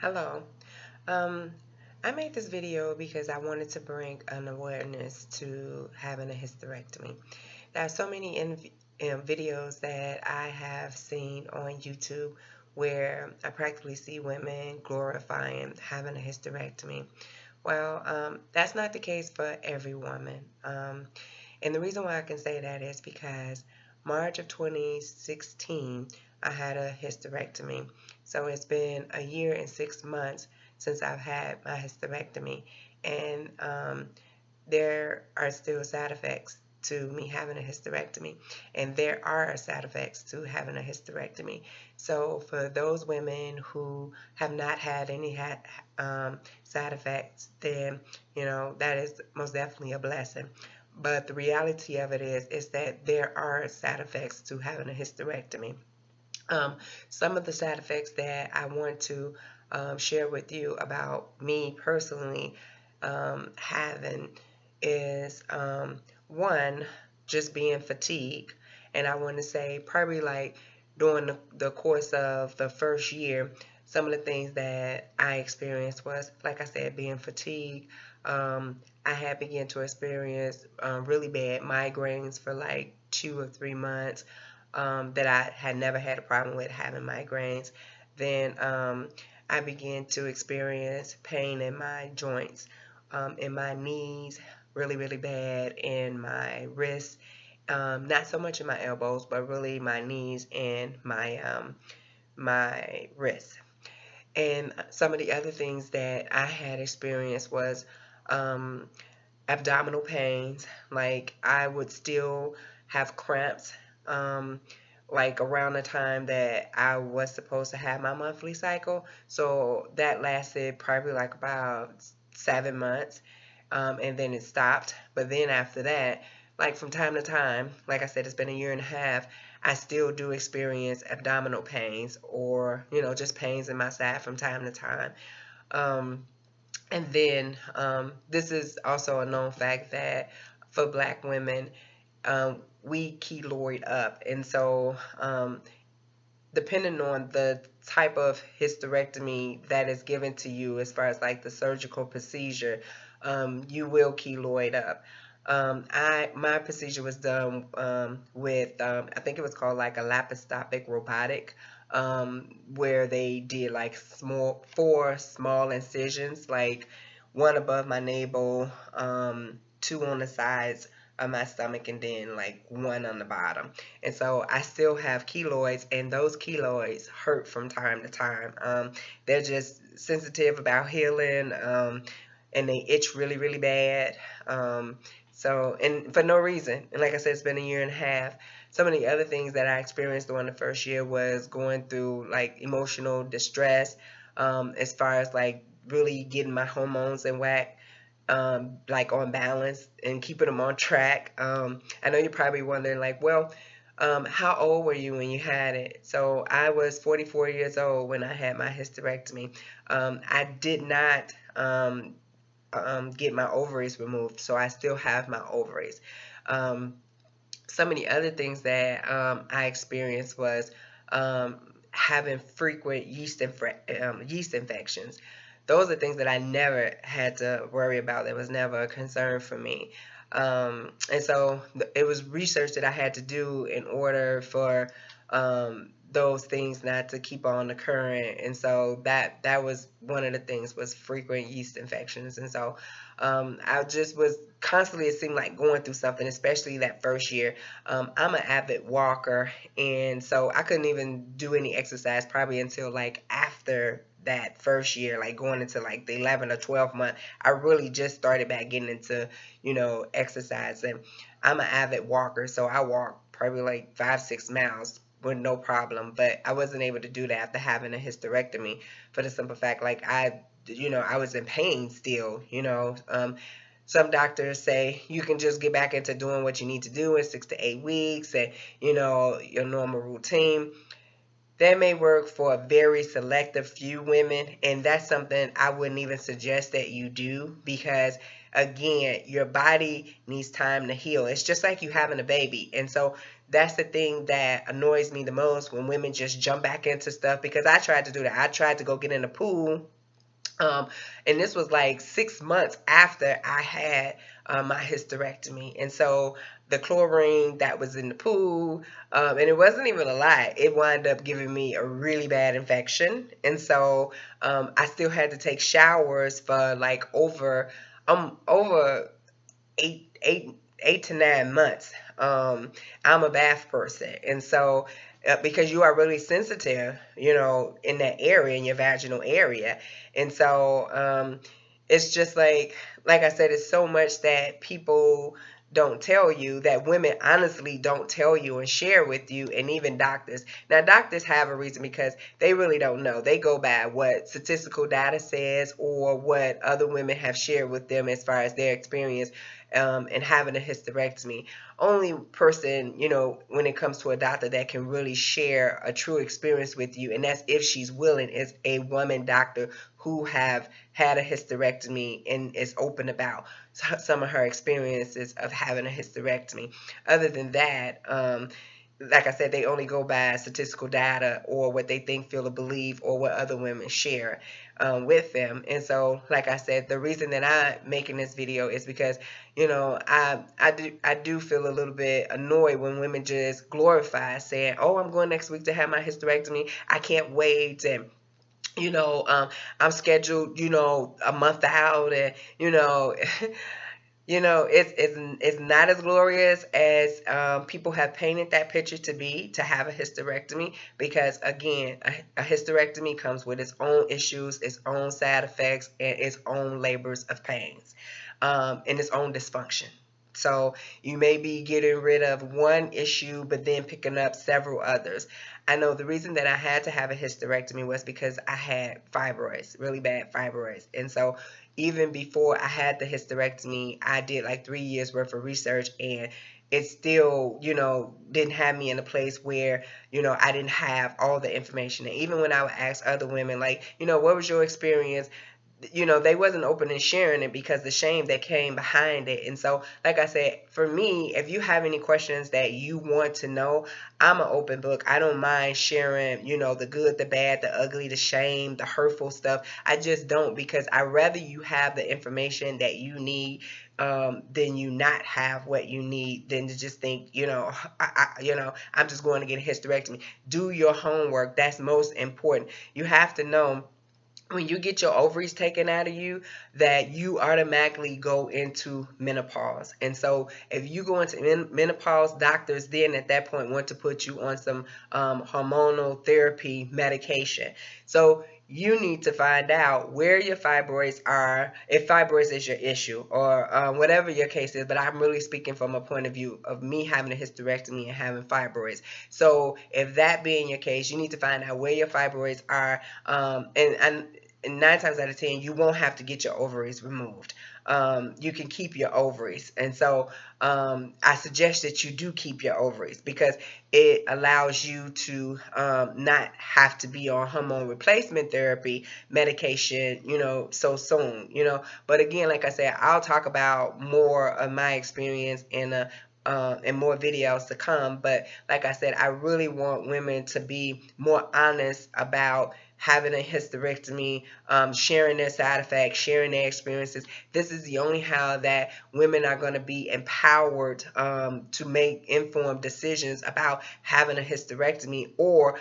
Hello. Um, I made this video because I wanted to bring an awareness to having a hysterectomy. There are so many videos that I have seen on YouTube where I practically see women glorifying having a hysterectomy. Well, that's not the case for every woman. And the reason why I can say that is because March of 2016, I had a hysterectomy. So it's been a year and 6 months since I've had my hysterectomy. And there are still side effects to me having a hysterectomy, and there are side effects to having a hysterectomy. So for those women who have not had any side effects, then that is most definitely a blessing. But the reality of it is that there are side effects to having a hysterectomy. Some of the side effects that I want to share with you about me personally having is one, just being fatigued. And I want to say probably like during the course of the first year, some of the things that I experienced was, like I said, being fatigued. I had begun to experience really bad migraines for like 2 or 3 months that I had never had a problem with having migraines. Then I began to experience pain in my joints, in my knees, really, really bad, in my wrists, not so much in my elbows, but really my knees and my wrists. And some of the other things that I had experienced was um, abdominal pains. Like I would still have cramps, um, like around the time that I was supposed to have my monthly cycle. So that lasted probably like about 7 months, and then it stopped. But then after that, like from time to time, like I said, it's been a year and a half. I still do experience abdominal pains, or just pains in my side from time to time. Um, and then this is also a known fact that for Black women, we keloid up. And so depending on the type of hysterectomy that is given to you, as far as like the surgical procedure, you will keloid up. My procedure was done with I think it was called like a laparoscopic robotic, where they did like four small incisions, like one above my navel, two on the sides of my stomach, and then like one on the bottom. And so I still have keloids, and those keloids hurt from time to time. They're just sensitive about healing, and they itch really, really bad. And for no reason. And like I said, it's been a year and a half. Some of the other things that I experienced during the first year was going through like emotional distress, as far as like really getting my hormones in whack, like on balance and keeping them on track. I know you're probably wondering, like, well, how old were you when you had it? So I was 44 years old when I had my hysterectomy. I did not get my ovaries removed, so I still have my ovaries. Um, some of the other things that I experienced was having frequent yeast infections. Those are things that I never had to worry about. That was never a concern for me. And so it was research that I had to do in order for those things not to keep on occurring. And so that was one of the things, was frequent yeast infections. And so I just was constantly, it seemed like, going through something, especially that first year. I'm an avid walker, and so I couldn't even do any exercise probably until like after that first year, like going into like the 11 or 12 month. I really just started back getting into exercise. And I'm an avid walker, so I walk probably like 5-6 miles with no problem. But I wasn't able to do that after having a hysterectomy, for the simple fact, like I was in pain still. Some doctors say you can just get back into doing what you need to do in 6 to 8 weeks, and your normal routine. That may work for a very selective few women, and that's something I wouldn't even suggest that you do, because again, your body needs time to heal. It's just like you having a baby. And so that's the thing that annoys me the most, when women just jump back into stuff, because I tried to do that. I tried to go get in the pool, um, and this was like 6 months after I had my hysterectomy. And so the chlorine that was in the pool, and it wasn't even a lot, it wound up giving me a really bad infection. And so I still had to take showers for like over 8 to 9 months. I'm a bath person, and so because you are really sensitive, in that area, in your vaginal area, and so it's just like I said, it's so much that people don't tell you, that women honestly don't tell you and share with you, and even doctors. Now, doctors have a reason, because they really don't know. They go by what statistical data says, or what other women have shared with them as far as their experience and having a hysterectomy. Only person, when it comes to a doctor, that can really share a true experience with you, and that's if she's willing, is a woman doctor who have had a hysterectomy and is open about some of her experiences of having a hysterectomy. Other than that, like I said, they only go by statistical data, or what they think, feel, or believe, or what other women share with them. And so, like I said, the reason that I'm making this video is because, I do feel a little bit annoyed when women just glorify saying, "Oh, I'm going next week to have my hysterectomy. I can't wait," and I'm scheduled, a month out, and it's not as glorious as people have painted that picture to be, to have a hysterectomy, because again, a hysterectomy comes with its own issues, its own side effects, and its own labors of pains, and its own dysfunction. So you may be getting rid of one issue, but then picking up several others. I know the reason that I had to have a hysterectomy was because I had fibroids, really bad fibroids. And so even before I had the hysterectomy, I did like 3 years worth of research, and it still, didn't have me in a place where, I didn't have all the information. And even when I would ask other women, like, what was your experience? They wasn't open and sharing it, because the shame that came behind it. And so, like I said, for me, if you have any questions that you want to know, I'm an open book. I don't mind sharing, the good, the bad, the ugly, the shame, the hurtful stuff. I just don't, because I rather you have the information that you need, than you not have what you need, than to just think, I'm just going to get a hysterectomy. Do your homework. That's most important. You have to know, when you get your ovaries taken out of you, that you automatically go into menopause. And so if you go into menopause, doctors then at that point want to put you on some hormonal therapy medication. So you need to find out where your fibroids are, if fibroids is your issue, or whatever your case is. But I'm really speaking from a point of view of me having a hysterectomy and having fibroids. So if that being your case, you need to find out where your fibroids are, and 9 times out of 10, you won't have to get your ovaries removed. You can keep your ovaries. And so I suggest that you do keep your ovaries, because it allows you to not have to be on hormone replacement therapy medication, so soon, But again, like I said, I'll talk about more of my experience and more videos to come. But like I said, I really want women to be more honest about having a hysterectomy, sharing their side effects, sharing their experiences. This is the only how that women are going to be empowered to make informed decisions about having a hysterectomy, or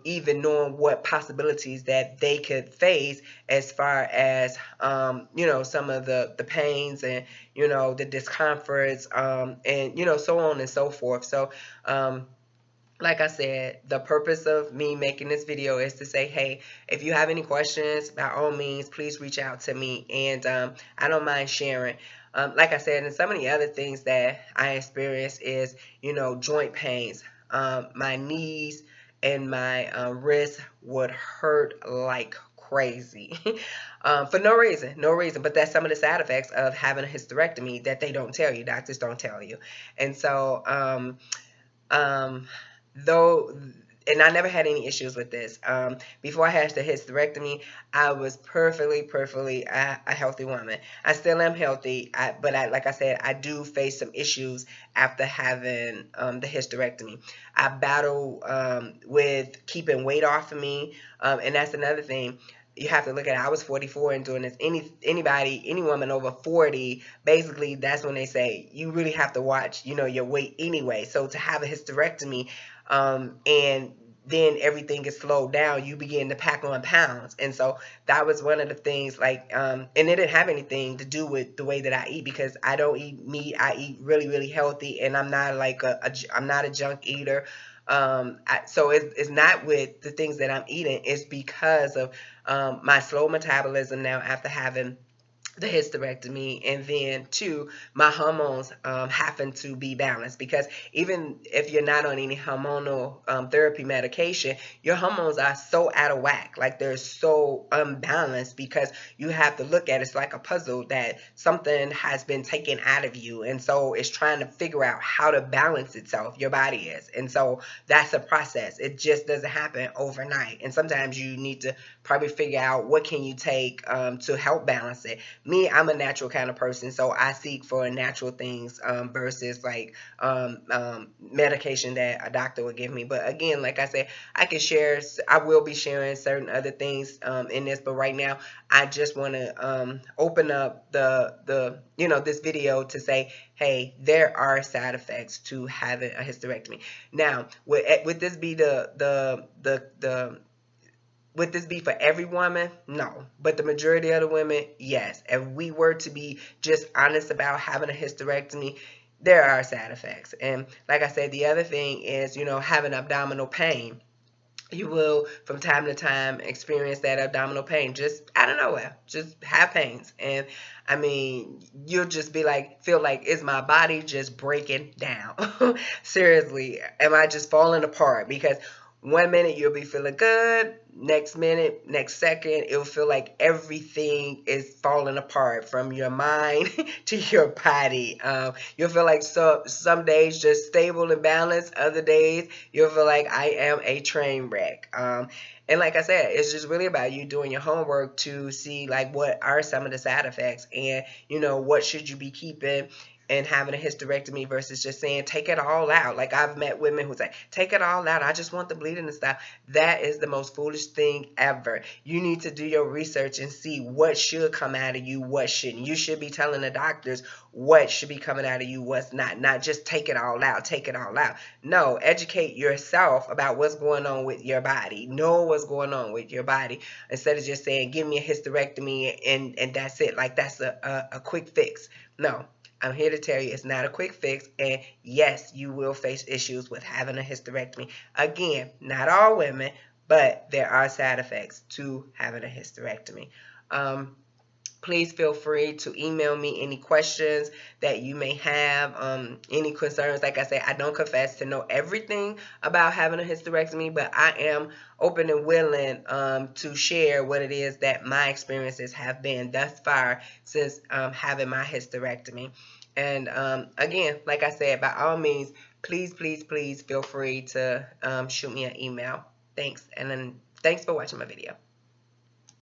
even knowing what possibilities that they could face, as far as some of the pains, and the discomforts, and so on and so forth. So like I said, the purpose of me making this video is to say, hey, if you have any questions, by all means, please reach out to me. And I don't mind sharing. Like I said, and some of the other things that I experience is, joint pains. My knees and my wrists would hurt like crazy for no reason, no reason. But that's some of the side effects of having a hysterectomy that they don't tell you. Doctors don't tell you. And so, though and I never had any issues with this. Before I had the hysterectomy, I was perfectly a healthy woman. I still am healthy, but like I said, I do face some issues after having the hysterectomy. I battle with keeping weight off of me, and that's another thing. You have to look at it. I was 44 and doing this. Any woman over 40, basically, that's when they say you really have to watch, your weight anyway. So to have a hysterectomy, and then everything is slowed down, you begin to pack on pounds. And so that was one of the things, like, and it didn't have anything to do with the way that I eat, because I don't eat meat. I eat really healthy, and I'm not like I'm not a junk eater. So it's not with the things that I'm eating. It's because of my slow metabolism now after having the hysterectomy, and then two, my hormones happen to be balanced, because even if you're not on any hormonal therapy medication, your hormones are so out of whack, like they're so unbalanced, because you have to look at it's like a puzzle that something has been taken out of you, and so it's trying to figure out how to balance itself. Your body is, and so that's a process. It just doesn't happen overnight, and sometimes you need to probably figure out what can you take to help balance it. Me, I'm a natural kind of person, so I seek for natural things versus like medication that a doctor would give me. But again, like I said, I will be sharing certain other things in this, but right now, I just want to open up this video to say, hey, there are side effects to having a hysterectomy. Now, would this be would this be for every woman? No. But the majority of the women, yes. If we were to be just honest about having a hysterectomy, there are side effects. And like I said, the other thing is, having abdominal pain. You will, from time to time, experience that abdominal pain just out of nowhere. Just have pains. And I mean, you'll just be like, feel like, is my body just breaking down? Seriously, am I just falling apart? Because one minute you'll be feeling good, next minute, next second, it'll feel like everything is falling apart, from your mind to your body. You'll feel like some days just stable and balanced, other days you'll feel like I am a train wreck. And like I said, it's just really about you doing your homework to see like what are some of the side effects, and what should you be keeping and having a hysterectomy versus just saying take it all out. Like, I've met women who say take it all out, I just want the bleeding and stuff. That is the most foolish thing ever. You need to do your research and see what should come out of you, what shouldn't. You should be telling the doctors what should be coming out of you, what's not just take it all out, take it all out. No, educate yourself about what's going on with your body. Know what's going on with your body, instead of just saying give me a hysterectomy and that's it, like that's a quick fix. No, I'm here to tell you it's not a quick fix, and yes, you will face issues with having a hysterectomy. Again, not all women, but there are side effects to having a hysterectomy. Please feel free to email me any questions that you may have, any concerns. Like I say, I don't confess to know everything about having a hysterectomy, but I am open and willing to share what it is that my experiences have been thus far since having my hysterectomy. And again, like I said, by all means, please feel free to shoot me an email. Thanks, and then thanks for watching my video.